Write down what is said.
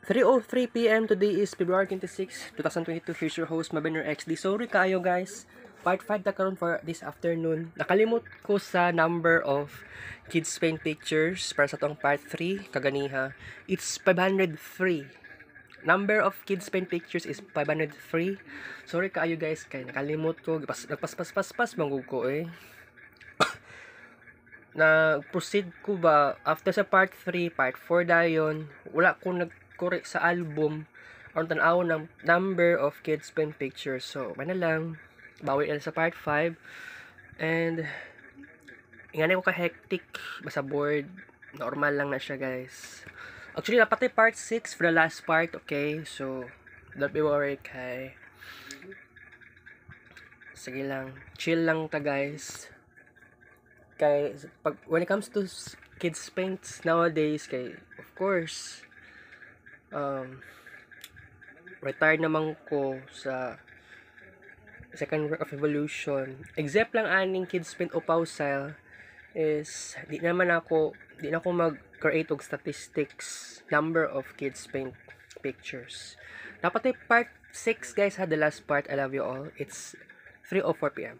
3:03 p.m. Today is February 26, 2022. Here's your host, Mabenner XD. Sorry kayo guys. Part 5 na karon for this afternoon. Nakalimot ko sa number of kids paint pictures para sa tong part 3 kaganiha. It's 503. Number of kids paint pictures is 503. Sorry kayo guys, kay nakalimot ko. Nagpas mangug ko eh. Na-proceed ko ba after sa part 3, part 4 dayon, wala ko nag-correct sa album ang tanaw ng number of kids paint pictures. So, man na lang, bawi na sa part 5. And ingani ko ka-hectic, basta bored, normal lang na siya guys. Actually, napatay part 6 for the last part, okay? So, don't be worried kay. Sige lang, chill lang ta guys. Kay when it comes to kids paints nowadays, kay of course retired naman ko sa second work of evolution. Except lang aning kids paint o style is di na ako mag-create og statistics number of kids paint pictures. Dapat ay part 6 guys ha, the last part. I love you all. It's 3:04 p.m.